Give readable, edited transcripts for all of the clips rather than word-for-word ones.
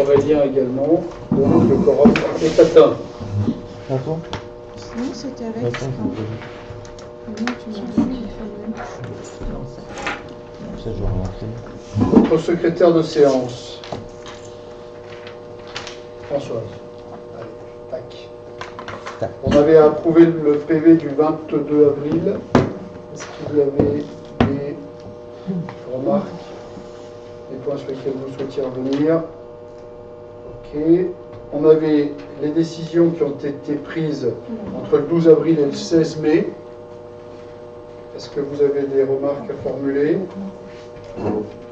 Aurélien également. Donc le quorum est atteint. Attends. Non, c'était avec. Attends, Non, tu m'as dit qu'il fallait. ça, je vais rentrer. Notre secrétaire de séance. Françoise. Allez, tac. On avait approuvé le PV du 22 avril. Est-ce qu'il y avait des remarques, des points sur lesquels vous souhaitiez revenir? Ok. On avait les décisions qui ont été prises entre le 12 avril et le 16 mai. Est-ce que vous avez des remarques à formuler?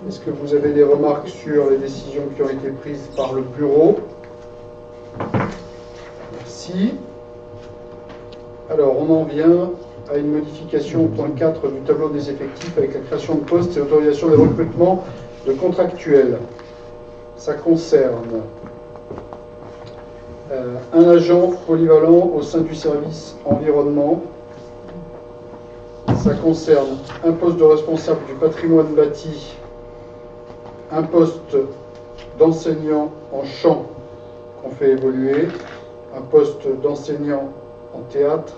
Est-ce que vous avez des remarques sur les décisions qui ont été prises par le bureau? Merci. Alors, on en vient à une modification au point 4 du tableau des effectifs avec la création de postes et autorisation des recrutements de contractuels. Ça concerne un agent polyvalent au sein du service environnement. Ça concerne un poste de responsable du patrimoine bâti, un poste d'enseignant en chant qu'on fait évoluer, un poste d'enseignant en théâtre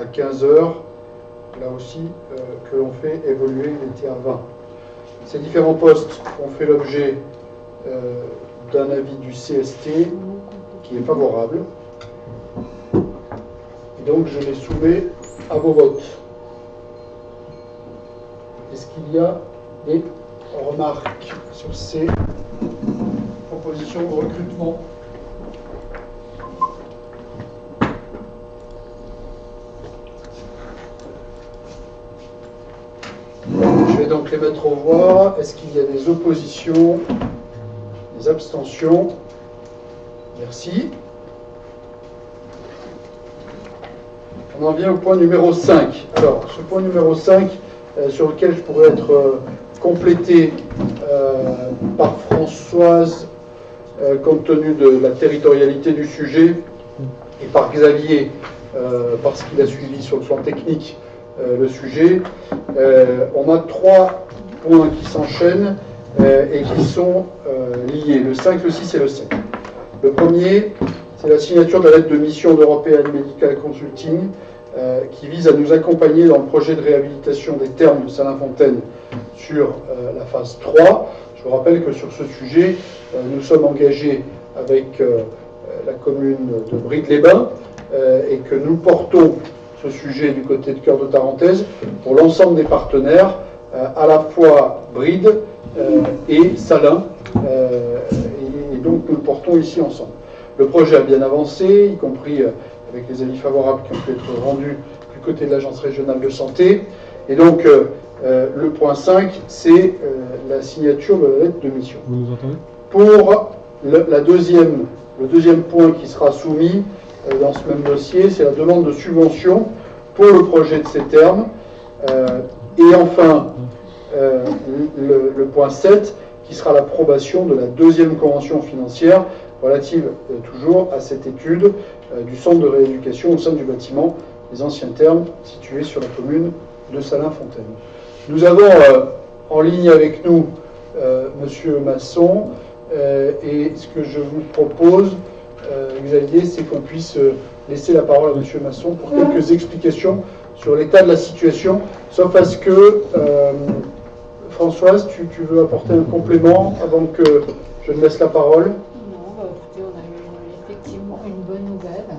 à 15 heures, là aussi, que l'on fait évoluer, il était à 20. Ces différents postes ont fait l'objet d'un avis du CST qui est favorable. Et donc je les soumets à vos votes. Est-ce qu'il y a des remarques sur ces propositions de recrutement? Je vais donc les mettre aux voix. Est-ce qu'il y a des oppositions, des abstentions? Merci. On en vient au point numéro 5. Alors, ce point numéro 5, sur lequel je pourrais être complété par Françoise, compte tenu de la territorialité du sujet, et par Xavier, parce qu'il a suivi sur le plan technique le sujet. On a 3 points qui s'enchaînent et qui sont liés, le 5, le 6 et le 7. Le premier, c'est la signature de la lettre de mission d'European Medical Consulting qui vise à nous accompagner dans le projet de réhabilitation des thermes de Salins-Fontaine sur la phase 3. Je vous rappelle que sur ce sujet, nous sommes engagés avec la commune de Brides-les-Bains et que nous portons ce sujet du côté de Cœur de Tarentaise pour l'ensemble des partenaires, à la fois Brides et Salins, et donc nous le portons ici ensemble. Le projet a bien avancé, y compris avec les avis favorables qui ont pu être rendus du côté de l'Agence régionale de santé. Et donc, le point 5, c'est la signature de la lettre de mission. Vous nous entendez? Pour le deuxième point qui sera soumis dans ce même dossier, c'est la demande de subvention pour le projet de ces termes. Et enfin, le point 7, qui sera l'approbation de la deuxième convention financière relative toujours à cette étude du centre de rééducation au sein du bâtiment des anciens thermes situé sur la commune de Salins-Fontaine. Nous avons en ligne avec nous Monsieur Masson, et ce que je vous propose, Xavier, c'est qu'on puisse laisser la parole à Monsieur Masson pour quelques explications sur l'état de la situation, sauf à ce que Françoise, tu veux apporter un complément avant que je ne laisse la parole? Non, écoutez, on a eu effectivement une bonne nouvelle.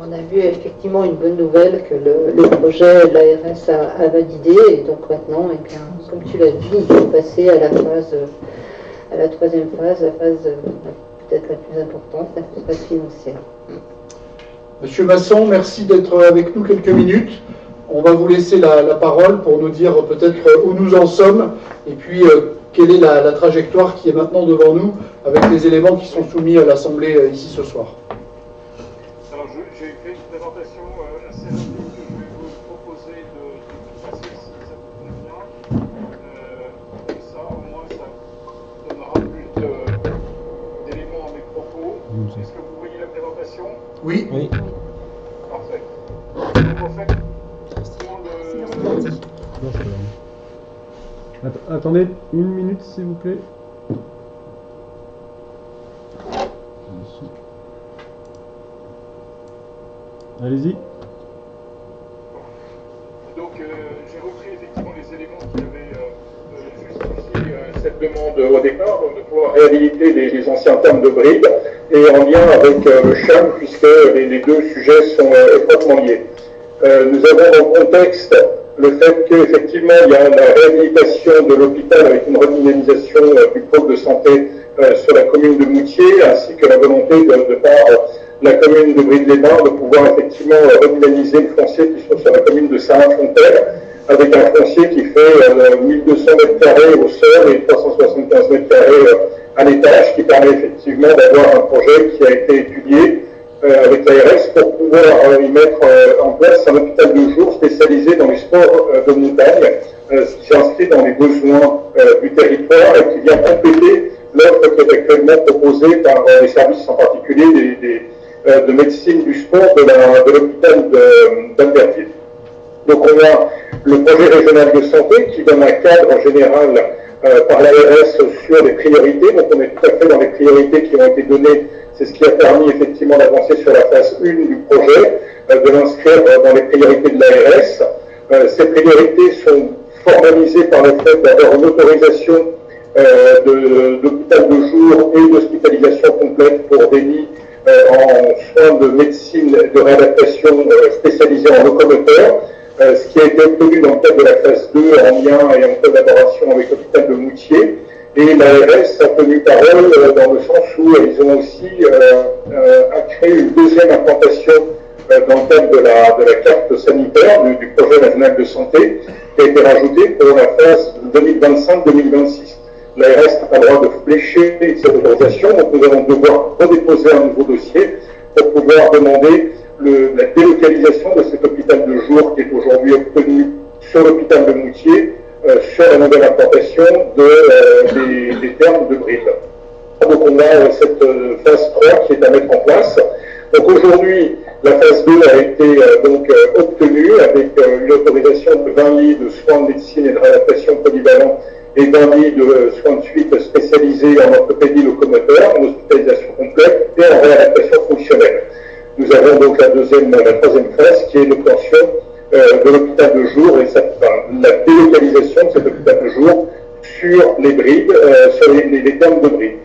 On a vu effectivement une bonne nouvelle que le projet de l'ARS a validé, et donc maintenant, eh bien, comme tu l'as dit, il faut passer à la phase, à la troisième phase, la phase peut-être la plus importante, la phase financière. Monsieur Masson, merci d'être avec nous quelques minutes. On va vous laisser la parole pour nous dire peut-être où nous en sommes et puis quelle est la trajectoire qui est maintenant devant nous avec les éléments qui sont soumis à l'Assemblée ici ce soir. Alors j'ai fait une présentation assez rapide que je vais vous proposer de passer si ça vous convient. Comme ça, au moins, ça donnera plus d'éléments à mes propos. Est-ce que vous voyez la présentation? Oui. Oui. Parfait. Donc, en fait, Non, c'est pas grave. Attendez une minute, s'il vous plaît. Allez-y. Donc j'ai repris effectivement les éléments qui avaient justifié cette demande au départ, donc de pouvoir réhabiliter les anciens termes de bride, et en lien avec le CHAM, puisque les deux sujets sont étroitement liés. Nous avons dans le contexte le fait qu'effectivement il y a la réhabilitation de l'hôpital avec une redynamisation du pôle de santé sur la commune de Moutier, ainsi que la volonté de par la commune de Brive-les-Bains de pouvoir effectivement redynamiser le foncier qui se trouve sur la commune de Saint-Fontaine, avec un foncier qui fait 1200 m² au sol et 375 m² à l'étage, qui permet effectivement d'avoir un projet qui a été étudié avec l'ARS pour pouvoir y mettre en place un hôpital de jour spécialisé dans les sports de montagne, ce qui s'inscrit dans les besoins du territoire et qui vient compléter l'offre qui est actuellement proposée par les services en particulier de médecine du sport de l'hôpital d'Albertville. Donc on a le projet régional de santé qui donne un cadre général par l'ARS sur les priorités. Donc on est tout à fait dans les priorités qui ont été données. C'est ce qui a permis effectivement d'avancer sur la phase 1 du projet, de l'inscrire dans les priorités de l'ARS. Ces priorités sont formalisées par le fait d'avoir une autorisation d'hôpital de jour et d'hospitalisation complète pour des lits en soins de médecine de réadaptation spécialisés en locomoteur, ce qui a été obtenu dans le cadre de la phase 2 en lien et en collaboration avec l'hôpital de Moutier. Et l'ARS a tenu parole dans le sens où ils ont aussi créé une deuxième implantation dans le cadre de la carte sanitaire du projet régional de santé qui a été rajoutée pour la phase 2025-2026. L'ARS n'a pas le droit de flécher cette autorisation, donc nous allons devoir redéposer un nouveau dossier pour pouvoir demander la délocalisation de cet hôpital de jour qui est aujourd'hui obtenu sur l'hôpital de Moutier sur la nouvelle implantation des termes de Brive. Donc on a cette phase 3 qui est à mettre en place. Donc aujourd'hui, la phase 2 a été obtenue avec une autorisation de 20 lits de soins de médecine et de réadaptation polyvalents et 20 lits de soins de suite spécialisés en orthopédie locomoteur, en hospitalisation complète et en réadaptation fonctionnelle. Nous avons donc la troisième phase qui est l'obtention de l'hôpital de jour et la délocalisation de cet hôpital de jour sur les brides, sur les termes de brides.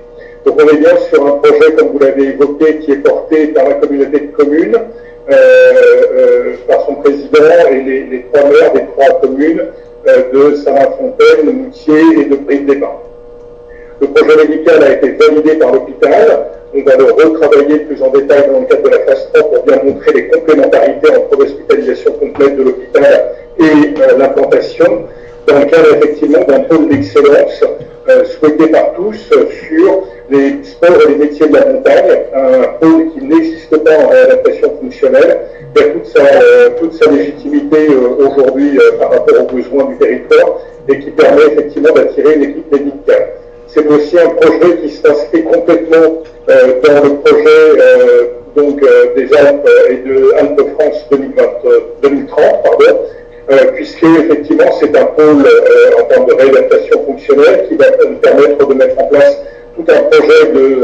Donc on est bien sur un projet, comme vous l'avez évoqué, qui est porté par la communauté de communes, par son président et les trois maires des trois communes de Saint-Fontaine, de Moutier et de Brive-les-Bains. Le projet médical a été validé par l'hôpital. On va le retravailler plus en détail dans le cadre de la phase 3 pour bien montrer les complémentarités entre l'hospitalisation complète de l'hôpital et l'implantation, dans le cadre effectivement d'un pôle d'excellence souhaité par tous sur les sports et les métiers de la montagne, un pôle qui n'existe pas en réadaptation fonctionnelle, qui a toute sa légitimité aujourd'hui par rapport aux besoins du territoire et qui permet effectivement d'attirer une équipe médicale. C'est aussi un projet qui s'inscrit complètement dans le projet des Alpes et de Alpes-France 2030, puisque effectivement c'est un pôle en termes de réadaptation fonctionnelle qui va nous permettre de mettre en place tout un projet de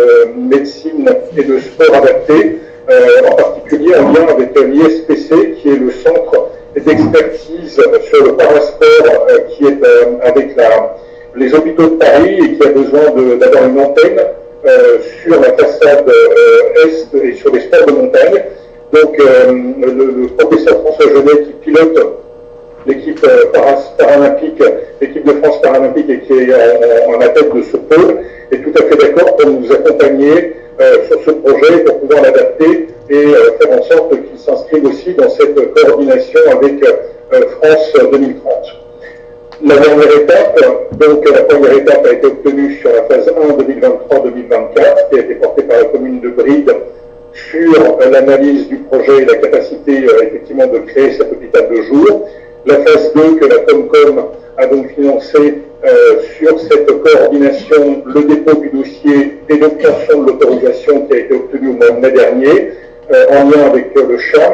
médecine et de sport adapté, en particulier en lien avec l'ISPC qui est le centre d'expertise sur le parasport qui est avec les hôpitaux de Paris et qui a besoin d'avoir une antenne sur la façade est et sur les sports de montagne. Donc le professeur François Genet qui pilote l'équipe paralympique, l'équipe de France paralympique et qui est en la tête de ce pôle, est tout à fait d'accord pour nous accompagner sur ce projet pour pouvoir l'adapter et faire en sorte qu'il s'inscrive aussi dans cette coordination avec France 2030. La dernière étape, donc la première étape a été obtenue sur la phase 1 2023-2024, qui a été portée par la commune de Brive sur l'analyse du projet et la capacité effectivement de créer cet hôpital de jour. La phase 2 que la Comcom a donc financée sur cette coordination, le dépôt du dossier et l'obtention de l'autorisation qui a été obtenue au mois de mai dernier, en lien avec le CHAM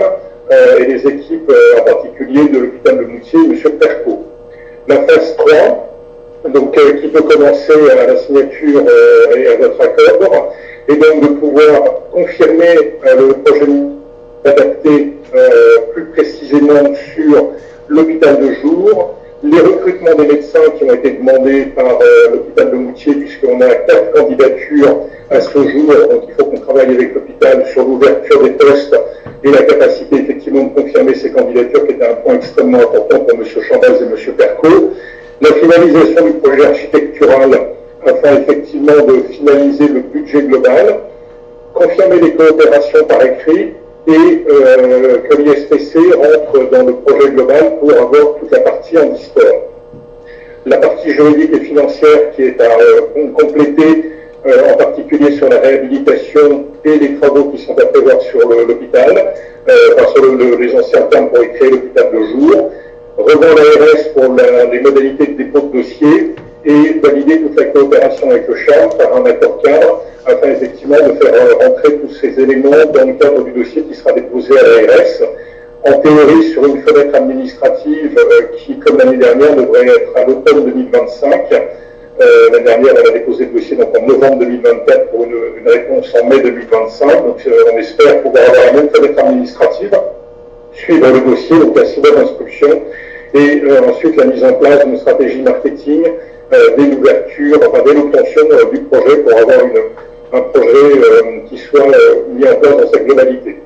et les équipes en particulier de l'hôpital de Moutier, M. Perco. La phase 3, donc, qui peut commencer à la signature et à votre accord, et donc de pouvoir confirmer le projet adapté plus précisément sur l'hôpital de jour, les recrutements des médecins qui ont été demandés par l'hôpital de Moutier, puisqu'on a 4 candidatures à ce jour, donc il faut qu'on travaille avec l'hôpital sur l'ouverture des postes et la capacité effectivement de confirmer ces candidatures, qui était un point extrêmement important pour M. Chambaz et M. Percot. La finalisation du projet architectural afin effectivement de finaliser le budget global, confirmer les coopérations par écrit et que l'ISPC rentre dans le projet global pour avoir toute la partie en histoire. La partie juridique et financière qui est à compléter, en particulier sur la réhabilitation et les travaux qui sont à prévoir sur l'hôpital, sur les anciens termes pour créer l'hôpital de jour, revendre l'ARS pour les modalités de dépôt de dossier et valider toute la coopération avec le CHAM par un accord cadre afin effectivement de faire rentrer tous ces éléments dans le cadre du dossier qui sera déposé à l'ARS. En théorie, sur une fenêtre administrative qui, comme l'année dernière, devrait être à l'automne 2025. L'année dernière, on a déposé le dossier donc en novembre 2024 pour une réponse en mai 2025. Donc on espère pouvoir avoir la même fenêtre administrative, suivre le dossier, donc la 6 mois d'instruction, et ensuite la mise en place d'une stratégie marketing dès l'ouverture, enfin dès l'obtention du projet pour avoir un projet qui soit mis en place dans sa globalité.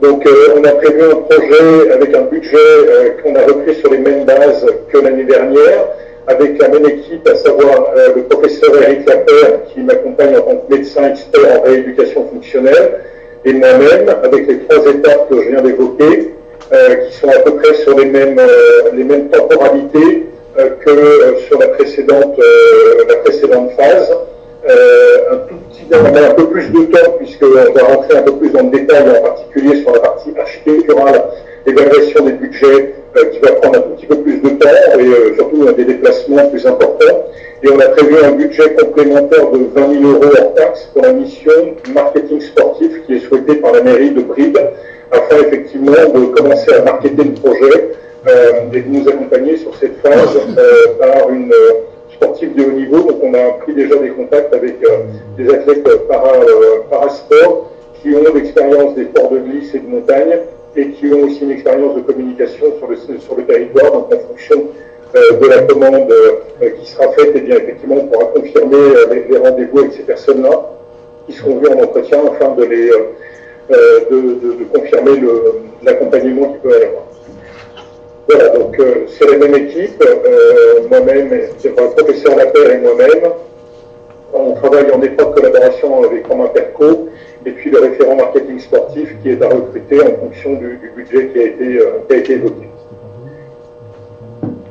Donc on a prévu un projet avec un budget qu'on a repris sur les mêmes bases que l'année dernière, avec la même équipe, à savoir le professeur Eric Lapère qui m'accompagne en tant que médecin expert en rééducation fonctionnelle, et moi-même, avec les 3 étapes que je viens d'évoquer, qui sont à peu près sur les mêmes temporalités que sur la précédente phase. On a un peu plus de temps puisqu'on va rentrer un peu plus dans le détail, en particulier sur la partie architecturale, évaluation des budgets qui va prendre un tout petit peu plus de temps et surtout des déplacements plus importants. Et on a prévu un budget complémentaire de 20 000 € hors taxe pour la mission marketing sportif qui est souhaitée par la mairie de Brive afin effectivement de commencer à marketer le projet et de nous accompagner sur cette phase par une sportive de haut niveau. Donc on a pris déjà des contacts avec des athlètes parasport qui ont l'expérience des sports de glisse et de montagne et qui ont aussi une expérience de communication sur le territoire. Donc en fonction de la commande qui sera faite, et bien effectivement on pourra confirmer les rendez-vous avec ces personnes-là qui seront vues en entretien afin de confirmer l'accompagnement qu'il peut y avoir. Voilà, donc c'est la même équipe, moi-même, c'est le professeur Lapère et moi-même. On travaille en étroite collaboration avec Romain Percot et puis le référent marketing sportif qui est à recruter en fonction du budget qui a été évoqué.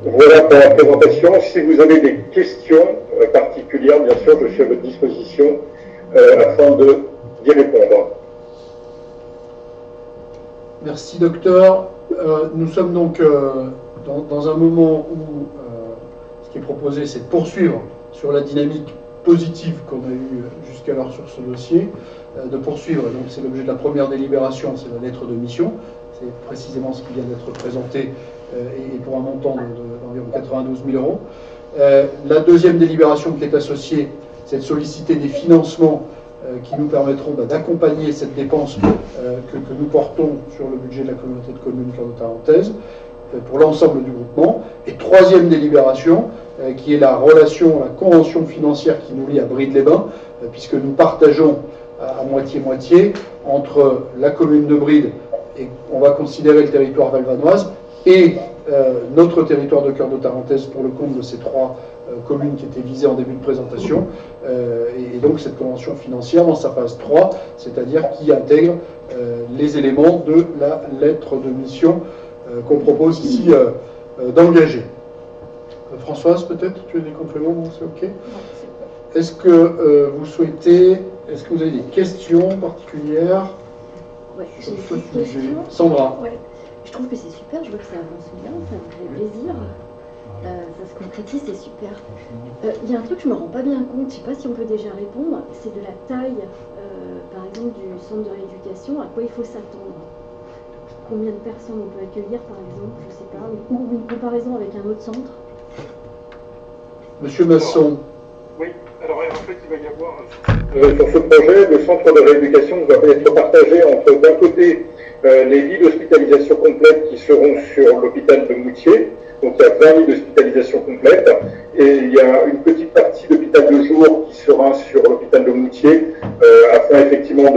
Voilà pour la présentation. Si vous avez des questions particulières, bien sûr, je suis à votre disposition afin d'y répondre. Merci, docteur. Nous sommes donc dans un moment où ce qui est proposé, c'est de poursuivre sur la dynamique positive qu'on a eue jusqu'alors sur ce dossier, de poursuivre, donc c'est l'objet de la première délibération, c'est la lettre de mission, c'est précisément ce qui vient d'être présenté, et pour un montant d'environ 92 000 €. La deuxième délibération qui est associée, c'est de solliciter des financements qui nous permettront d'accompagner cette dépense que nous portons sur le budget de la communauté de communes Cœur de Tarentaise pour l'ensemble du groupement. Et troisième délibération, qui est la relation, la convention financière qui nous lie à Brides-les-Bains, puisque nous partageons à moitié-moitié entre la commune de Brides, et on va considérer le territoire valvanoise, et notre territoire de Cœur de Tarentaise pour le compte de ces 3 communes qui étaient visées en début de présentation, et donc cette convention financière dans sa phase 3, c'est-à-dire qui intègre les éléments de la lettre de mission qu'on propose ici d'engager. Françoise, peut-être, tu as des compléments? Bon, c'est OK. Est-ce que est-ce que vous avez des questions particulières sur ce sujet? Sandra. Ouais. Je trouve que c'est super, je vois que ça avance bien, ça me fait plaisir. Ça se concrétise, c'est super. Il y a un truc que je me rends pas bien compte, je sais pas si on peut déjà répondre, c'est de la taille, par exemple, du centre de rééducation, à quoi il faut s'attendre. Combien de personnes on peut accueillir, par exemple, je sais pas, ou une comparaison avec un autre centre. Monsieur Masson. Oui, Alors, en fait, il va y avoir... Sur ce projet, le centre de rééducation va être partagé entre, d'un côté, les lits d'hospitalisation complètes qui seront sur l'hôpital de Moutier. Donc, il y a 20 lits d'hospitalisation complète. Et il y a une petite partie d'hôpital de jour qui sera sur l'hôpital de Moutier, afin effectivement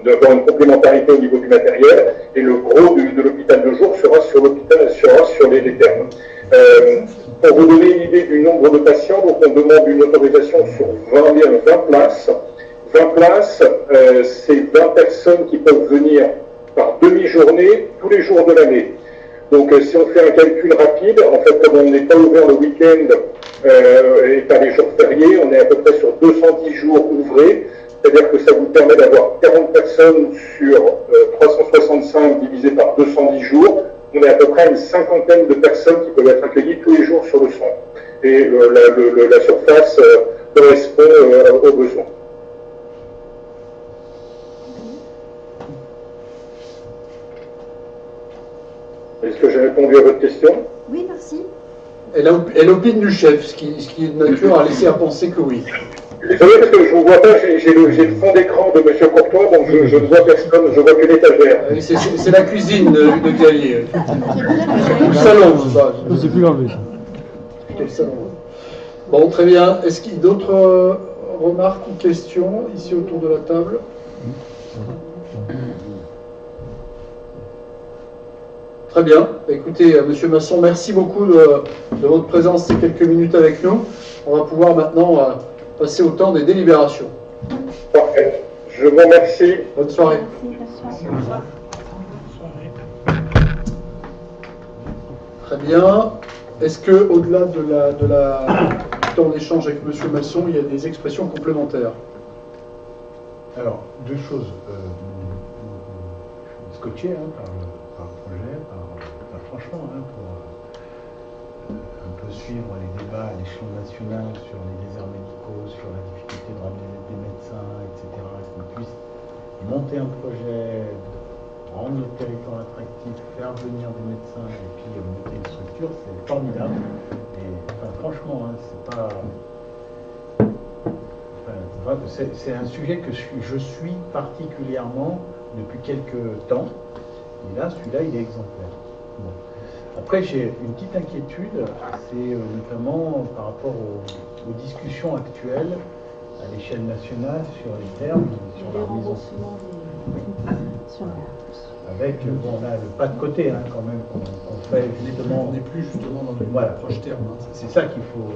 d'avoir une complémentarité au niveau du matériel. Et le gros de l'hôpital de jour sera sur les thermes. Pour vous donner une idée du nombre de patients, donc on demande une autorisation sur 20 places. 20 places, c'est 20 personnes qui peuvent venir par demi-journée tous les jours de l'année. Donc si on fait un calcul rapide, en fait comme on n'est pas ouvert le week-end et pas les jours fériés, on est à peu près sur 210 jours ouvrés. C'est-à-dire que ça vous permet d'avoir 40 personnes sur 365 divisé par 210 jours. On est à peu près une cinquantaine de personnes qui peuvent être accueillies tous les jours sur le centre. Et la surface correspond aux besoins. Est-ce que j'ai répondu à votre question? Oui, merci. Elle opine du chef, ce qui est de nature à laisser à penser que oui. Désolé parce que je ne vous vois pas, j'ai le fond d'écran de M. Courtois, donc je ne vois personne, je vois que l'étagère. C'est la cuisine de Gaillier. Le salon, Je ne sais plus l'enlever. Le salon. Bon, très bien. Est-ce qu'il y a d'autres remarques ou questions ici autour de la table? Très bien. Écoutez, Monsieur Masson, merci beaucoup de votre présence ces quelques minutes avec nous. On va pouvoir maintenant passer au temps des délibérations. Parfait. Je vous remercie. Bonne soirée. Très bien. Est-ce que, au-delà du temps d'échange avec Monsieur Masson, il y a des expressions complémentaires? Alors, deux choses. Scotché par le projet, franchement, pour un peu suivre les débats à l'échelon national sur les déserts médicaux, sur la difficulté de ramener des médecins, etc., qu'on puisse monter un projet, rendre notre territoire attractif, faire venir des médecins et puis monter une structure, c'est formidable. Et franchement, c'est un sujet que je suis particulièrement depuis quelques temps. Et là, celui-là, il est exemplaire. Bon. Après, j'ai une petite inquiétude, c'est notamment par rapport aux discussions actuelles à l'échelle nationale sur les termes, sur la remboursement avec, on a le pas de côté quand même qu'on fait justement. On n'est plus justement dans le proche terme. C'est ça qu'il faut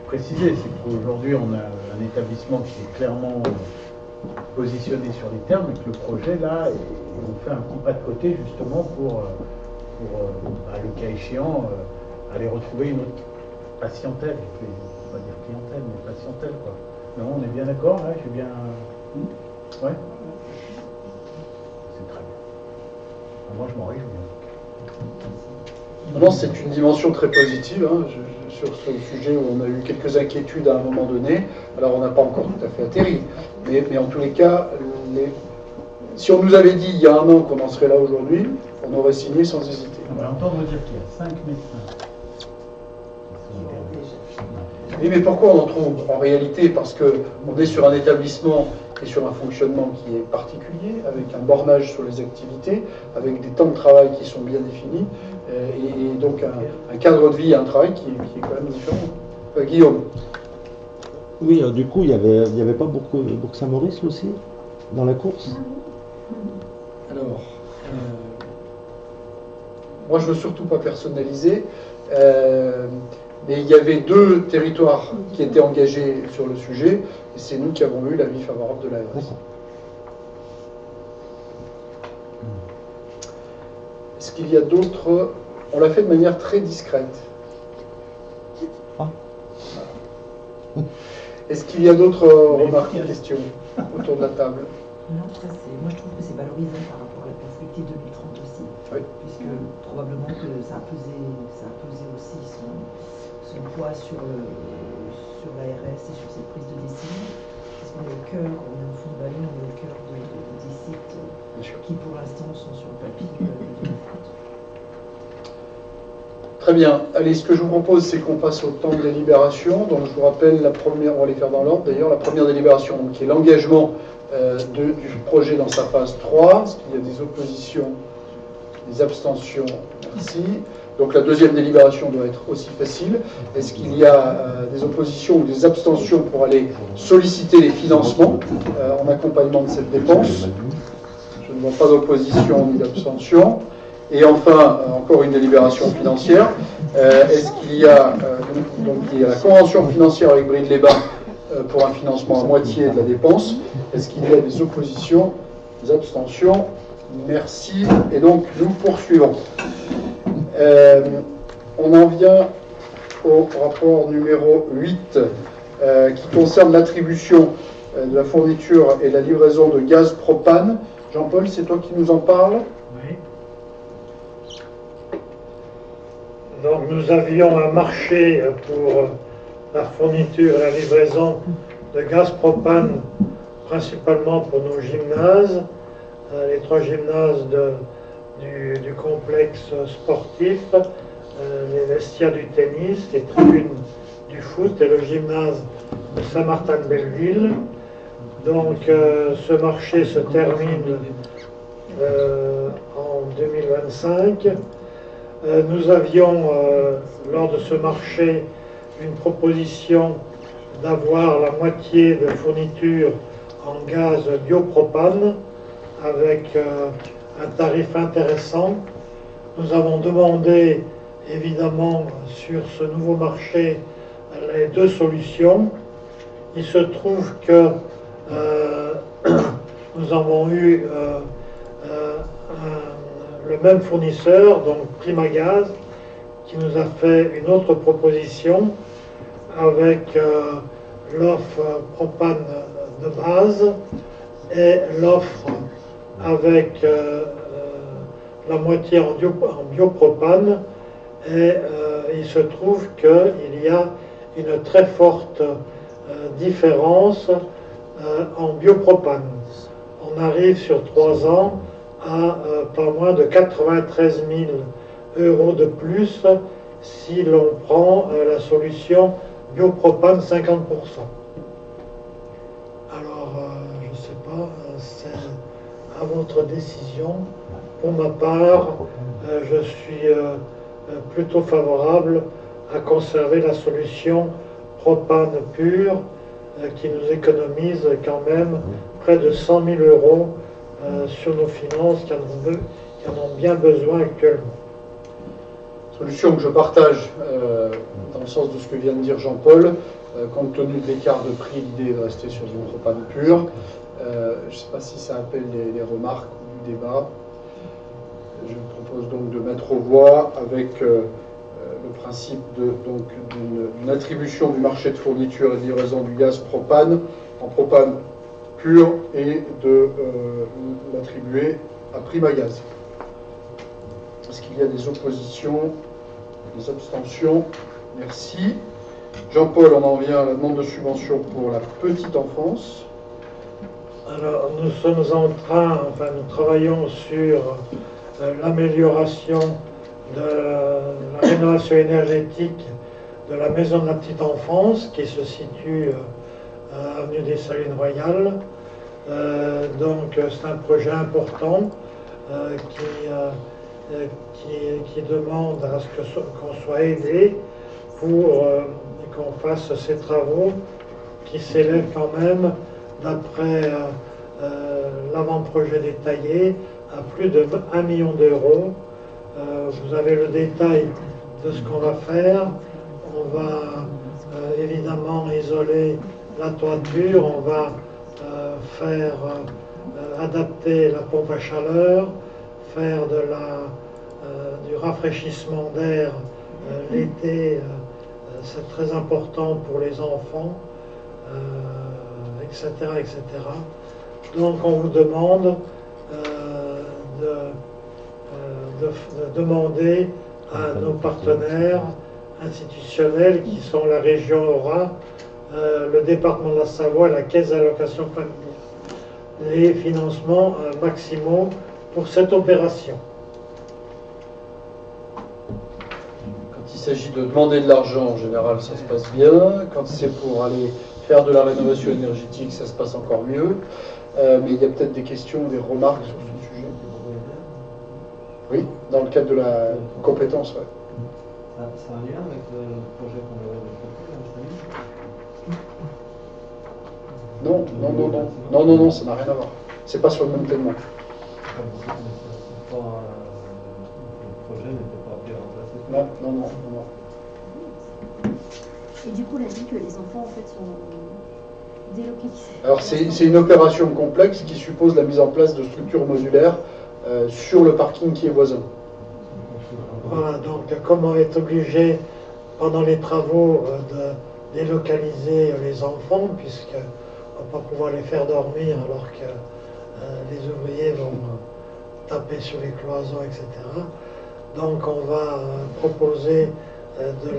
préciser, c'est qu'aujourd'hui on a un établissement qui est clairement positionné sur les termes et que le projet là, on fait un petit pas de côté justement pour le cas échéant, aller retrouver une autre patientèle, je ne vais pas dire clientèle, mais patientèle quoi. Non, on est bien d'accord là, j'ai bien. Ouais. C'est très bien. Moi je m'en réjouis. Non, c'est une dimension très positive sur ce sujet où on a eu quelques inquiétudes à un moment donné. Alors on n'a pas encore tout à fait atterri, mais en tous les cas, si on nous avait dit il y a un an qu'on en serait là aujourd'hui, on aurait signé sans hésiter. On va entendre dire qu'il y a 5 médecins. Oui, mais pourquoi on en trouve en réalité? Parce qu'on est sur un établissement et sur un fonctionnement qui est particulier, avec un bornage sur les activités, avec des temps de travail qui sont bien définis, et donc un cadre de vie et un travail qui est quand même différent. Guillaume. Oui, du coup, il y avait pas Bourg-Saint-Maurice aussi, dans la course? Alors, moi je ne veux surtout pas personnaliser, mais il y avait 2 territoires qui étaient engagés sur le sujet, et c'est nous qui avons eu l'avis favorable de l'ARS. Est-ce qu'il y a d'autres? On l'a fait de manière très discrète. Ah. Voilà. Est-ce qu'il y a d'autres remarques et questions autour de la table? Non, moi je trouve que c'est valorisant par rapport à la perspective 2030 aussi, oui. Puisque probablement que ça a pesé aussi son poids sur l'ARS et sur cette prise de décision, parce qu'on est au cœur, on est au fond de ballon, on est au cœur des sites qui pour l'instant sont sur le papier de 2030. Très bien. Allez, ce que je vous propose, c'est qu'on passe au temps de délibération. Donc, je vous rappelle, la première, on va les faire dans l'ordre d'ailleurs, la première délibération, donc, qui est l'engagement du projet dans sa phase 3. Est-ce qu'il y a des oppositions, des abstentions? Merci. Donc, la deuxième délibération doit être aussi facile. Est-ce qu'il y a des oppositions ou des abstentions pour aller solliciter les financements en accompagnement de cette dépense? Je ne vois pas d'opposition ni d'abstention. Et enfin, encore une délibération financière. Est-ce qu'il y a, donc, il y a la convention financière avec Bride-les-Bains pour un financement à moitié de la dépense? Est-ce qu'il y a des oppositions, des abstentions? Merci. Et donc, nous poursuivons. On en vient au rapport numéro 8 qui concerne l'attribution de la fourniture et la livraison de gaz propane. Jean-Paul, c'est toi qui nous en parles? Oui. Donc nous avions un marché pour la fourniture et la livraison de gaz propane, principalement pour nos gymnases, les 3 gymnases du complexe sportif, les vestiaires du tennis, les tribunes du foot et le gymnase de Saint-Martin-de-Belleville. Donc ce marché se termine en 2025. Nous avions, lors de ce marché, une proposition d'avoir la moitié de fourniture en gaz biopropane avec un tarif intéressant. Nous avons demandé, évidemment, sur ce nouveau marché, les 2 solutions. Il se trouve que nous avons eu le même fournisseur, donc Primagaz, qui nous a fait une autre proposition avec l'offre propane de base et l'offre avec la moitié en biopropane. Et il se trouve qu'il y a une très forte différence en biopropane. On arrive sur 3 ans à pas moins de 93 000 € de plus si l'on prend la solution biopropane 50%. Alors, je ne sais pas, c'est à votre décision. Pour ma part, je suis plutôt favorable à conserver la solution propane pure qui nous économise quand même près de 100 000 € sur nos finances qui en ont bien besoin actuellement. Solution que je partage dans le sens de ce que vient de dire Jean-Paul. Compte tenu de l'écart de prix, l'idée est de rester sur une propane pure. Je ne sais pas si ça appelle des remarques ou du débat. Je vous propose donc de mettre aux voix avec le principe d'une attribution du marché de fourniture et de livraison du gaz propane en propane pur et de l'attribuer à Primagaz. Est-ce qu'il y a des oppositions, des abstentions? Merci. Jean-Paul, on en vient à la demande de subvention pour la petite enfance. Alors, nous sommes en train, nous travaillons sur l'amélioration de la rénovation énergétique de la maison de la petite enfance qui se situe à avenue des Salines Royales. Donc c'est un projet important qui demande à ce qu'on soit aidé pour qu'on fasse ces travaux qui s'élèvent quand même, d'après l'avant-projet détaillé, à plus de 1 million d'euros. Vous avez le détail de ce qu'on va faire. On va évidemment isoler la toiture, on va faire adapter la pompe à chaleur, faire du rafraîchissement d'air l'été, c'est très important pour les enfants, etc., etc. Donc on vous demande de demander à nos partenaires institutionnels qui sont la région Aura, le département de la Savoie et la caisse d'allocation familiale, les financements maximaux pour cette opération. s'agit de demander de l'argent, en général, ça se passe bien. Quand c'est pour aller faire de la rénovation énergétique, ça se passe encore mieux. Mais il y a peut-être des questions, des remarques sur ce sujet. Oui, dans le cadre de la compétence, ouais. Ça a un lien avec le projet qu'on avait développé, Non, ça n'a rien à voir. C'est pas sur le même thème. le projet n'était pas appelé à remplacer. Non. Et du coup, la vie que les enfants en fait sont délocalisés. Alors c'est une opération complexe qui suppose la mise en place de structures modulaires sur le parking qui est voisin. Voilà, donc comment être obligé pendant les travaux de délocaliser les enfants, puisqu'on ne va pas pouvoir les faire dormir alors que les ouvriers vont taper sur les cloisons, etc. Donc on va proposer de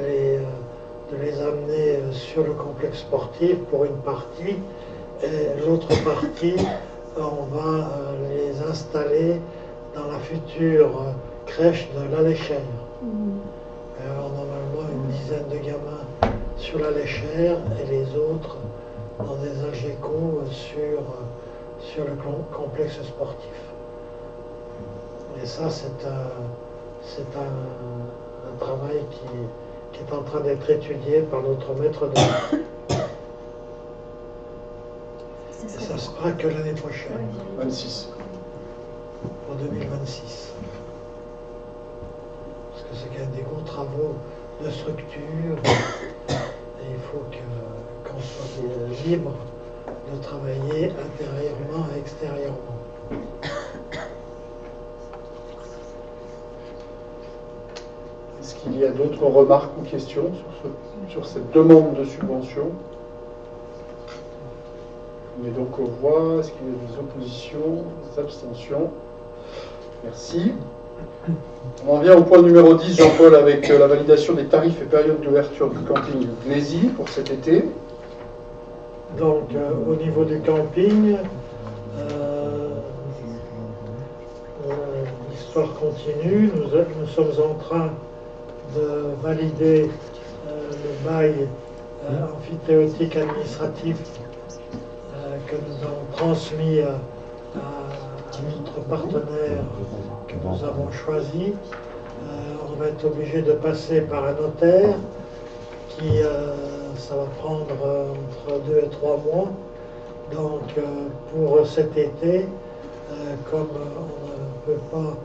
les amener sur le complexe sportif pour une partie, et l'autre partie, on va les installer dans la future crèche de la Léchère. Normalement une dizaine de gamins sur la Léchère et les autres dans des algécos sur le complexe sportif. Et ça, c'est un travail qui est en train d'être étudié par notre maître d'œuvre. Et ça sera que l'année prochaine. 26. En 2026. Parce que c'est quand même des gros travaux de structure. Et il faut qu'on soit libre de travailler intérieurement et extérieurement. Est-ce qu'il y a d'autres remarques ou questions sur cette demande de subvention? On est donc aux voix. Est-ce qu'il y a des oppositions, des abstentions? Merci. On en vient au point numéro 10, Jean-Paul, avec la validation des tarifs et périodes d'ouverture du camping Glézy pour cet été. Donc, au niveau du camping, l'histoire continue. Nous sommes en train de valider le bail amphithéotique administratif que nous avons transmis à notre partenaire que nous avons choisi. On va être obligé de passer par un notaire qui, ça va prendre entre 2 et 3 mois. Donc pour cet été, comme on ne peut pas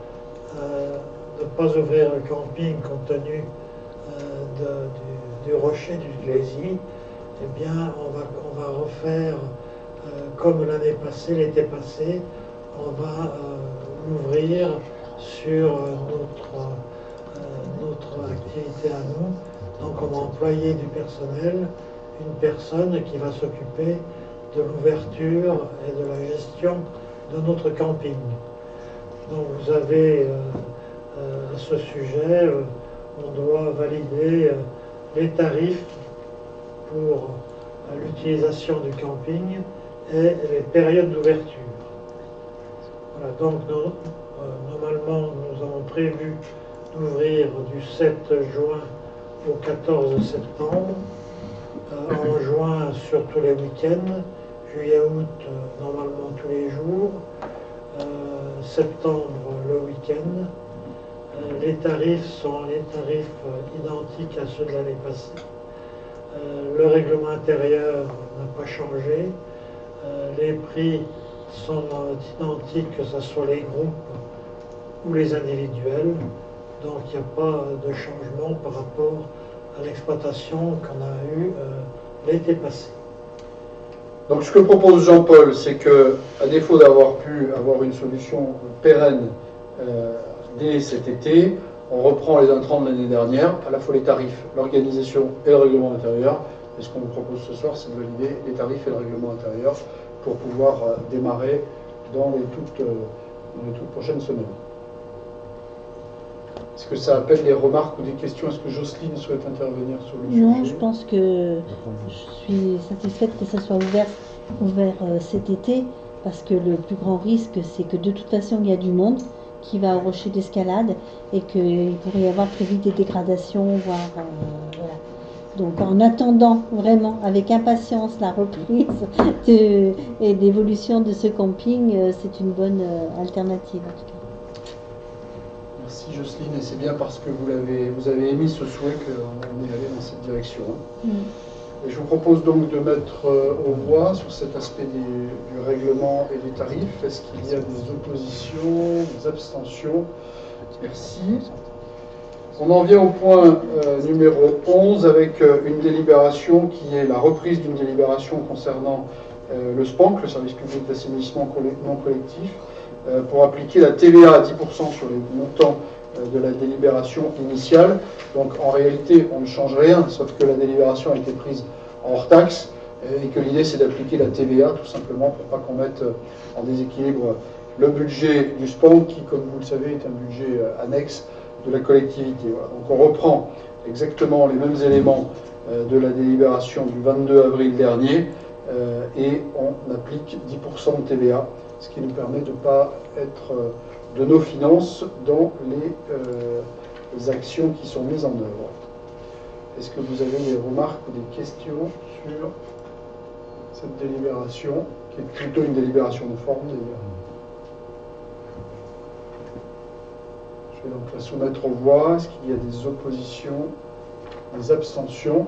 ne pas ouvrir le camping compte tenu du rocher du Glézy, eh bien on va refaire comme l'année passée, l'été passé, on va l'ouvrir sur notre activité à nous. Donc on va employer du personnel, une personne qui va s'occuper de l'ouverture et de la gestion de notre camping. Donc vous avez à ce sujet, on doit valider les tarifs pour l'utilisation du camping et les périodes d'ouverture. Voilà, donc normalement nous avons prévu d'ouvrir du 7 juin au 14 septembre, en juin sur tous les week-ends, juillet-août normalement tous les jours, septembre le week-end. Les tarifs sont les tarifs identiques à ceux de l'année passée. Le règlement intérieur n'a pas changé. Les prix sont identiques, que ce soit les groupes ou les individuels. Donc il n'y a pas de changement par rapport à l'exploitation qu'on a eue l'été passé. Donc ce que propose Jean-Paul, c'est que, à défaut d'avoir pu avoir une solution pérenne dès cet été, on reprend les intrants de l'année dernière, à la fois les tarifs, l'organisation et le règlement intérieur. Et ce qu'on vous propose ce soir, c'est de valider les tarifs et le règlement intérieur pour pouvoir démarrer dans les toutes prochaines semaines. Est-ce que ça appelle des remarques ou des questions? Est-ce que Jocelyne souhaite intervenir sur le sujet? Non, je pense que je suis satisfaite que ça soit ouvert cet été, parce que le plus grand risque, c'est que de toute façon, il y a du monde, qui va au rocher d'escalade et qu'il pourrait y avoir très vite des dégradations, voire voilà. Donc en attendant vraiment avec impatience la reprise et l'évolution de ce camping, c'est une bonne alternative en tout cas. Merci Jocelyne, et c'est bien parce que vous avez émis ce souhait qu'on est allé dans cette direction. Et je vous propose donc de mettre aux voix sur cet aspect du règlement et des tarifs. Est-ce qu'il y a des oppositions, des abstentions? Merci. On en vient au point numéro 11 avec une délibération qui est la reprise d'une délibération concernant le SPANC, le service public d'assainissement non collectif, pour appliquer la TVA à 10% sur les montants de la délibération initiale. Donc en réalité, on ne change rien, sauf que la délibération a été prise en hors taxe et que l'idée c'est d'appliquer la TVA tout simplement pour pas qu'on mette en déséquilibre le budget du SPANC qui, comme vous le savez, est un budget annexe de la collectivité. Voilà. Donc on reprend exactement les mêmes éléments de la délibération du 22 avril dernier et on applique 10% de TVA, ce qui nous permet de ne pas être de nos finances dans les actions qui sont mises en œuvre. Est-ce que vous avez des remarques ou des questions sur cette délibération, qui est plutôt une délibération de forme d'ailleurs? Je vais donc la soumettre aux voix. Est-ce qu'il y a des oppositions, des abstentions?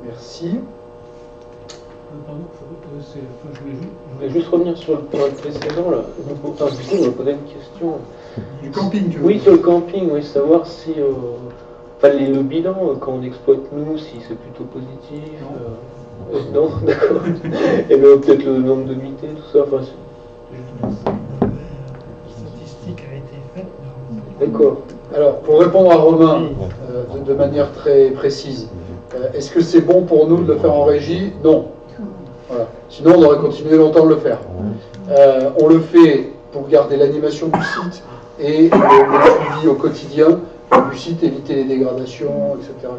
Merci. Pardon, je voulais juste revenir sur le point précédent. Là. On me posait une question. Du camping, tu veux? Oui, sur le camping, oui, savoir si. Le bilan, quand on exploite nous, si c'est plutôt positif. Non, d'accord. Et bien peut-être le nombre de nuitées, tout ça. Enfin, statistique a été faite. D'accord. Alors, pour répondre à Romain de manière très précise, est-ce que c'est bon pour nous de le faire en régie? Non. Voilà. Sinon, on aurait continué longtemps de le faire. On le fait pour garder l'animation du site et le suivi au quotidien du site, éviter les dégradations, etc.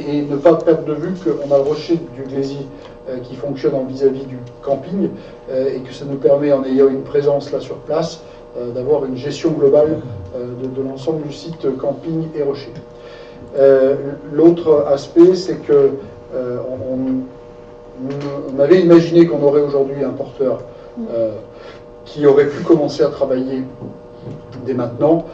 Et ne pas perdre de vue qu'on a le rocher du Glésis qui fonctionne en vis-à-vis du camping et que ça nous permet, en ayant une présence là sur place, d'avoir une gestion globale de l'ensemble du site camping et rocher. L'autre aspect, c'est que on avait imaginé qu'on aurait aujourd'hui un porteur qui aurait pu commencer à travailler dès maintenant,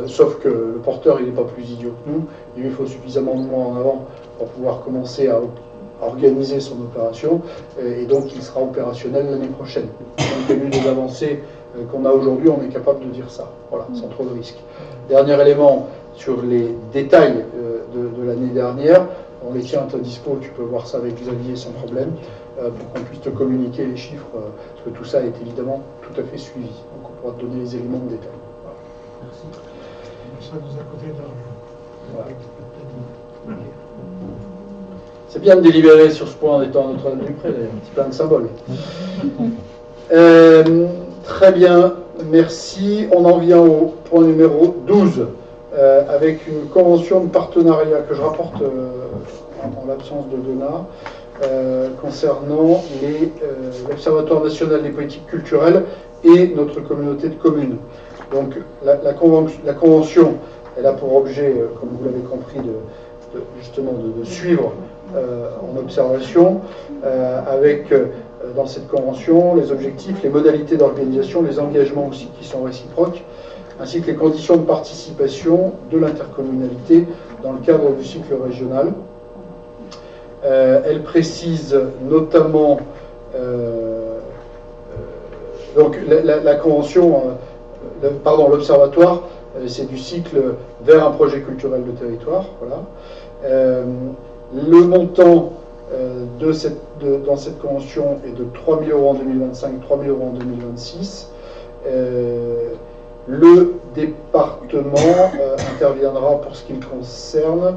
sauf que le porteur, il n'est pas plus idiot que nous, il lui faut suffisamment de mois en avant pour pouvoir commencer à organiser son opération, et donc il sera opérationnel l'année prochaine. Compte tenu des avancées qu'on a aujourd'hui, on est capable de dire ça, voilà, sans trop de risques. Dernier élément sur les détails de l'année dernière, on les tient à ta dispo, tu peux voir ça avec Xavier sans problème, pour qu'on puisse te communiquer les chiffres, parce que tout ça est évidemment tout à fait suivi, donc on pourra te donner les éléments de détail. Voilà. Merci. Ça nous a coûté d'argent. Voilà. C'est bien de délibérer sur ce point en étant à Notre-Dame du Pré, d'ailleurs, c'est plein de symboles. Très bien, merci. On en vient au point numéro 12, avec une convention de partenariat que je rapporte en l'absence de Donna, concernant l'Observatoire national des politiques culturelles et notre communauté de communes. Donc la convention, elle a pour objet, comme vous l'avez compris, justement de suivre en observation, avec dans cette convention les objectifs, les modalités d'organisation, les engagements aussi qui sont réciproques, ainsi que les conditions de participation de l'intercommunalité dans le cadre du cycle régional. Elle précise notamment donc la convention, l'observatoire, c'est du cycle vers un projet culturel de territoire. Voilà. Le montant dans cette convention est de 3 000 € en 2025, 3 000 € en 2026. Le département interviendra pour ce qui le concerne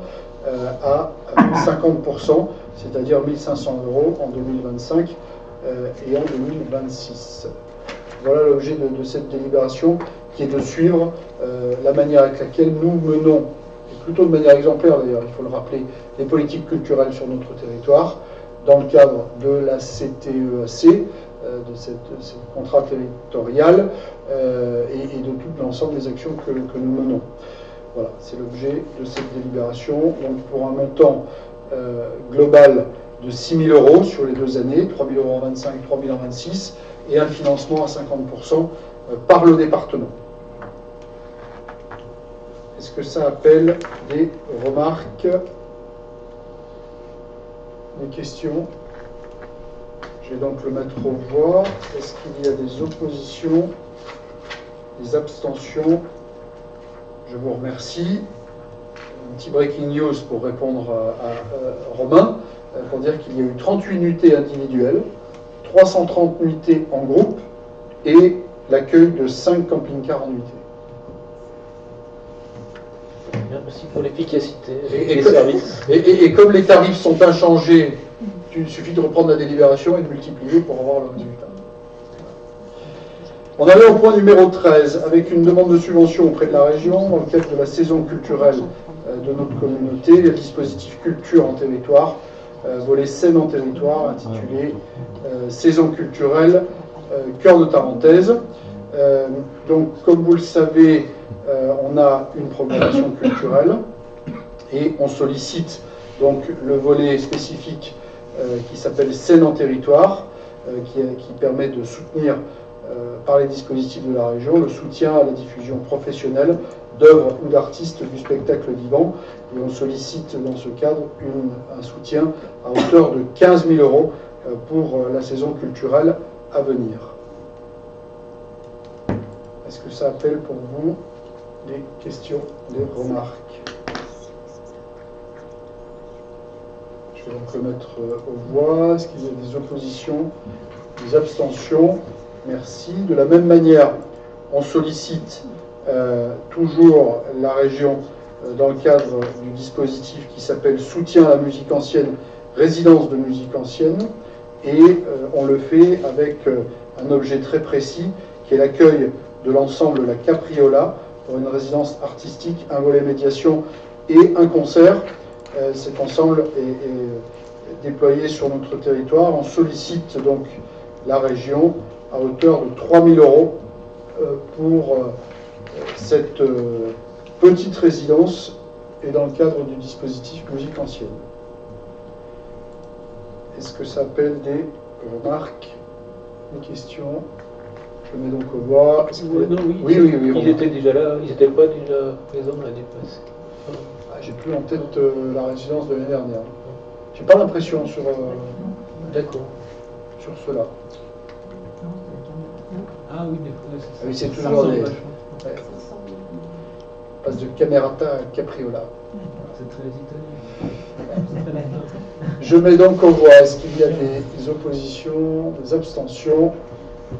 à 50%, c'est-à-dire 1 500 € en 2025 et en 2026. Voilà l'objet de cette délibération, qui est de suivre la manière avec laquelle nous menons, et plutôt de manière exemplaire d'ailleurs, il faut le rappeler, les politiques culturelles sur notre territoire, dans le cadre de la CTEAC, de ce contrat territorial et de tout l'ensemble des actions que nous menons. Voilà, c'est l'objet de cette délibération. Donc pour un montant global de 6 000 € sur les 2 années, 3 000 € en 25, 3 000 en 26, et un financement à 50% par le département. Est-ce que ça appelle des remarques, des questions? Je vais donc le mettre aux voix. Est-ce qu'il y a des oppositions, des abstentions? Je vous remercie. Un petit breaking news pour répondre à Romain, pour dire qu'il y a eu 38 nuitées individuelles, 330 nuitées en groupe et l'accueil de 5 camping-cars en nuitée. Merci pour l'efficacité Et des services. Et comme les tarifs sont inchangés, il suffit de reprendre la délibération et de multiplier pour avoir le résultat. On allait au point numéro 13, avec une demande de subvention auprès de la région dans le cadre de la saison culturelle de notre communauté, le dispositif culture en territoire, volet scène en territoire, intitulé Saison culturelle, cœur de Tarentaise. Donc, comme vous le savez, on a une programmation culturelle et on sollicite donc le volet spécifique qui s'appelle scène en territoire, qui permet de soutenir par les dispositifs de la région le soutien à la diffusion professionnelle d'œuvres ou d'artistes du spectacle vivant. Et on sollicite dans ce cadre un soutien à hauteur de 15 000 € pour la saison culturelle à venir. Est-ce que ça appelle pour vous des questions, des remarques? Je vais donc le mettre aux voix. Est-ce qu'il y a des oppositions, des abstentions? Merci. De la même manière, on sollicite toujours la région dans le cadre du dispositif qui s'appelle Soutien à la musique ancienne, résidence de musique ancienne, et on le fait avec un objet très précis qui est l'accueil de l'ensemble La Capriola pour une résidence artistique, un volet médiation et un concert. Cet ensemble est déployé sur notre territoire. On sollicite donc la région à hauteur de 3 000 € pour cette petite résidence et dans le cadre du dispositif musique ancienne. Est-ce que ça appelle des remarques, des questions? Je mets donc aux voix. Oui. Ils étaient déjà là, ils n'étaient pas déjà présents l'année passée. J'ai plus en tête la résidence de l'année dernière. J'ai pas l'impression sur D'accord. sur cela. Ah oui, des fois, c'est ça. Oui, c'est toujours des. vachement. On passe de Camerata à Capriola. C'est très italien. Je mets donc aux voix. Est-ce qu'il y a des oppositions, des abstentions?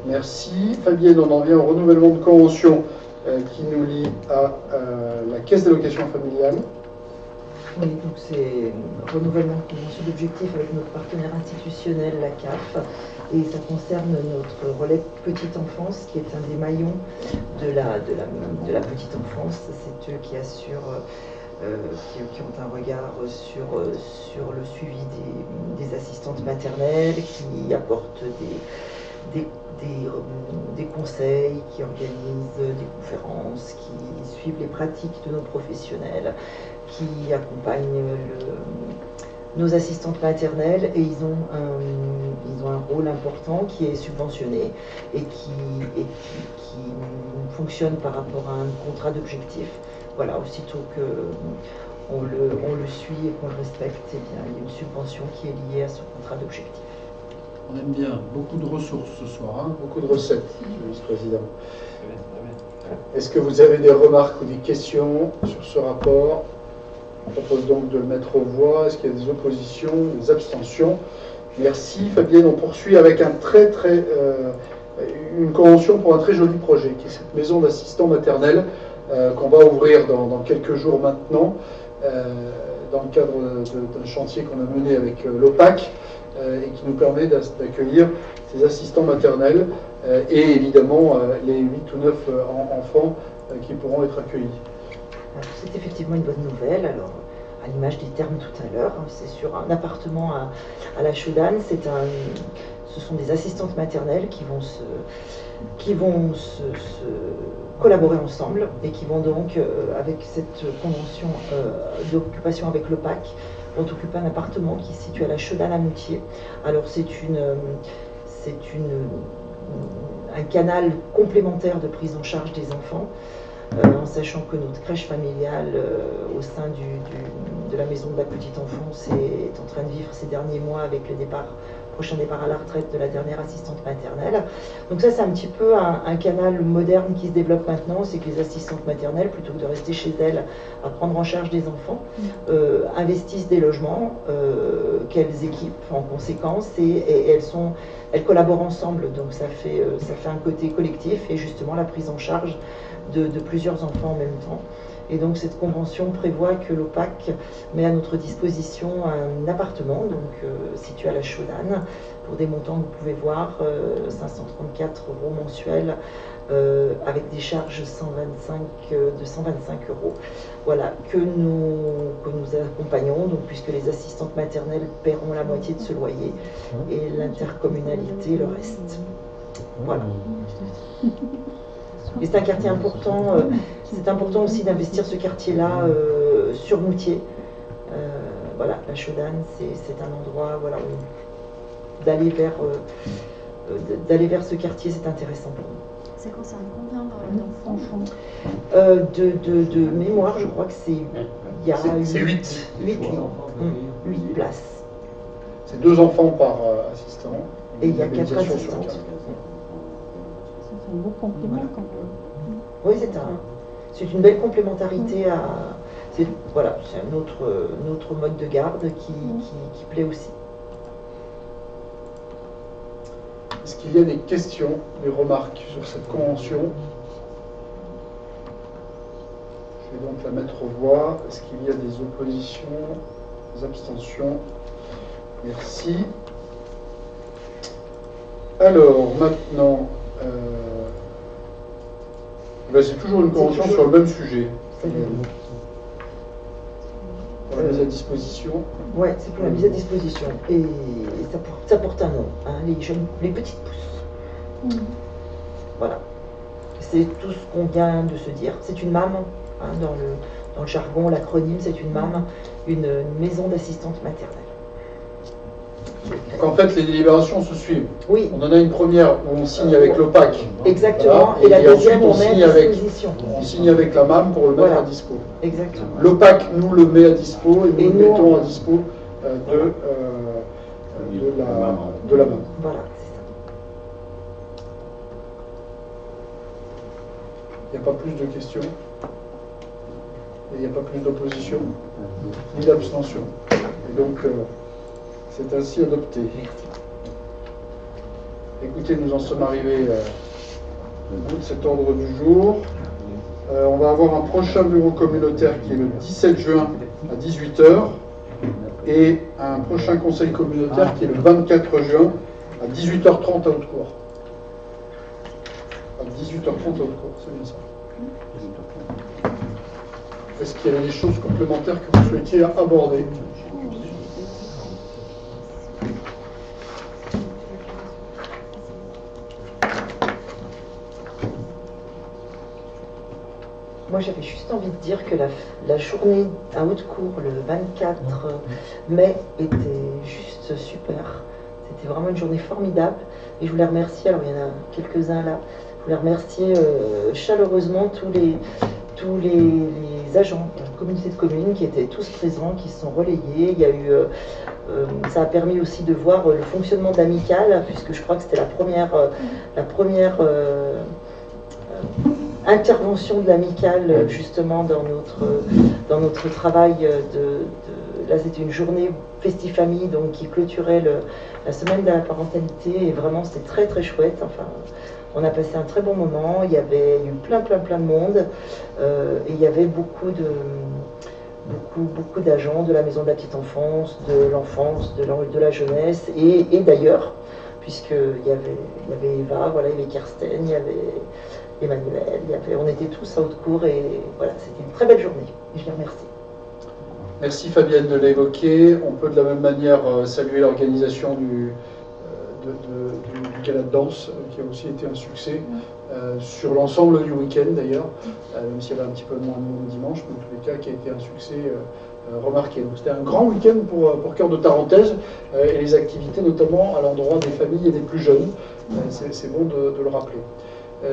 Merci. Fabienne, on en vient au renouvellement de convention qui nous lie à la caisse d'allocation familiale. Oui, donc c'est renouvellement de convention d'objectif avec notre partenaire institutionnel, la CAF, et ça concerne notre relais petite enfance, qui est un des maillons de la petite enfance. C'est eux qui assurent, qui ont un regard sur le suivi des assistantes maternelles, qui apportent des conseils, qui organisent des conférences, qui suivent les pratiques de nos professionnels, qui accompagnent nos assistantes maternelles, et ils ont un rôle important qui est subventionné et qui fonctionne par rapport à un contrat d'objectif. Voilà, aussitôt qu'on le suit et qu'on le respecte, eh bien, il y a une subvention qui est liée à ce contrat d'objectif. On aime bien beaucoup de ressources ce soir, hein, beaucoup de recettes, Monsieur le Vice-président. Est-ce que vous avez des remarques ou des questions sur ce rapport? On propose donc de le mettre aux voix. Est-ce qu'il y a des oppositions, des abstentions? Merci Fabienne. On poursuit avec une convention pour un très joli projet, qui est cette maison d'assistants maternels qu'on va ouvrir dans quelques jours maintenant, dans le cadre d'un chantier qu'on a mené avec l'OPAC, et qui nous permet d'accueillir ces assistants maternels et évidemment les 8 ou 9 enfants qui pourront être accueillis. C'est effectivement une bonne nouvelle. Alors, à l'image des termes tout à l'heure, c'est sur un appartement à la Chaudane. Ce sont des assistantes maternelles qui vont se collaborer ensemble et qui vont donc, avec cette convention d'occupation avec l'OPAC, vont occuper un appartement qui se situe à la Chaudanne à Moutier. Alors c'est un canal complémentaire de prise en charge des enfants, en sachant que notre crèche familiale au sein de la maison de la petite enfance est en train de vivre ces derniers mois avec le prochain départ à la retraite de la dernière assistante maternelle. Donc ça, c'est un petit peu un canal moderne qui se développe maintenant, c'est que les assistantes maternelles, plutôt que de rester chez elles à prendre en charge des enfants, investissent des logements qu'elles équipent en conséquence et elles collaborent ensemble, donc ça fait un côté collectif et justement la prise en charge de plusieurs enfants en même temps. Et donc cette convention prévoit que l'OPAC met à notre disposition un appartement situé à la Chaudanne pour des montants que vous pouvez voir, 534 € mensuels avec des charges de 125 €. Voilà, que nous accompagnons, donc, puisque les assistantes maternelles paieront la moitié de ce loyer et l'intercommunalité le reste. Voilà. Et c'est un quartier important, c'est important aussi d'investir ce quartier-là sur Moutier. Voilà, la Chaudanne, c'est un endroit d'aller vers ce quartier, c'est intéressant pour nous. Ça concerne combien d'enfants? De mémoire, je crois que c'est 8 places. C'est 2 enfants par assistant. Et il y a 4 assistantes. C'est un beau compliment quand même. Oui, c'est une belle complémentarité c'est un autre mode de garde qui plaît aussi. Est-ce qu'il y a des questions, des remarques sur cette convention? Je vais donc la mettre aux voix. Est-ce qu'il y a des oppositions, des abstentions? Merci. Alors, maintenant, c'est toujours une convention sur le même sujet. Pour la mise à disposition. Oui, c'est pour la mise à disposition. Et ça porte un nom, hein, les petites pousses. Voilà. C'est tout ce qu'on vient de se dire. C'est une MAM, hein, dans le jargon, l'acronyme, c'est une MAM, une maison d'assistante maternelle. Donc en fait, les délibérations se suivent. Oui. On en a une première où on signe avec l'OPAC. Exactement. Voilà. Et la deuxième, ensuite, on met à disposition. On signe avec la MAM pour le mettre à dispo. Exactement. L'OPAC nous le met à dispo et nous le mettons à dispo de la MAM. Voilà, c'est ça. Il n'y a pas plus de questions. Et il n'y a pas plus d'opposition, ni d'abstention. Et donc, c'est ainsi adopté. Écoutez, nous en sommes arrivés au bout de cet ordre du jour. On va avoir un prochain bureau communautaire qui est le 17 juin à 18h et un prochain conseil communautaire qui est le 24 juin à 18h30 à Haute-Cour. À 18h30 à Haute-Cour, c'est bien ça. Est-ce qu'il y avait des choses complémentaires que vous souhaitiez aborder? Moi, j'avais juste envie de dire que la journée à Haute-Cour, le 24 mai, était juste super. C'était vraiment une journée formidable. Et je voulais remercier, alors il y en a quelques-uns là, je voulais remercier chaleureusement tous les agents de la communauté de communes qui étaient tous présents, qui se sont relayés. Il y a eu, ça a permis aussi de voir le fonctionnement de l'amicale, puisque je crois que c'était la première intervention de l'amicale justement dans notre travail là c'était une journée Festifamille donc qui clôturait la semaine de la parentalité et vraiment c'était très très chouette. Enfin, on a passé un très bon moment, il y avait eu plein de monde et il y avait beaucoup d'agents de la maison de la petite enfance, de l'enfance, de la jeunesse et d'ailleurs, puisqu'il y avait Eva, voilà, il y avait Kirsten, il y avait Emmanuel, on était tous à Haute-Cour et voilà, c'était une très belle journée et je les remercie. Merci Fabienne de l'évoquer. On peut de la même manière saluer l'organisation du gala de danse, qui a aussi été un succès sur l'ensemble du week-end d'ailleurs, même s'il y avait un petit peu moins de monde dimanche, mais en tous les cas qui a été un succès remarqué. Donc c'était un grand week-end pour Cœur de Tarentaise et les activités notamment à l'endroit des familles et des plus jeunes. C'est bon de le rappeler.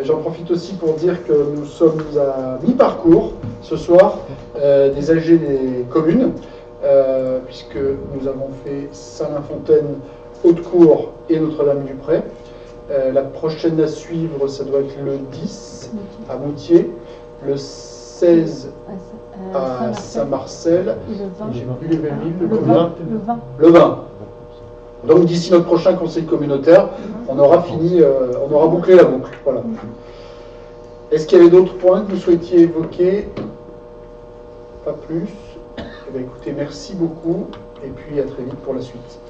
J'en profite aussi pour dire que nous sommes à mi-parcours ce soir des AG des communes, puisque nous avons fait Saint-Lin-Fontaine, Haute-Cour et Notre-Dame-du-Pré. La prochaine à suivre, ça doit être le 10 à Moutier, le 16 à Saint-Marcel, j'ai plus les mêmes villes, le 20. Donc d'ici notre prochain conseil communautaire, on aura fini, on aura bouclé la boucle. Voilà. Est-ce qu'il y avait d'autres points que vous souhaitiez évoquer? Pas plus. Eh bien, écoutez, merci beaucoup et puis à très vite pour la suite.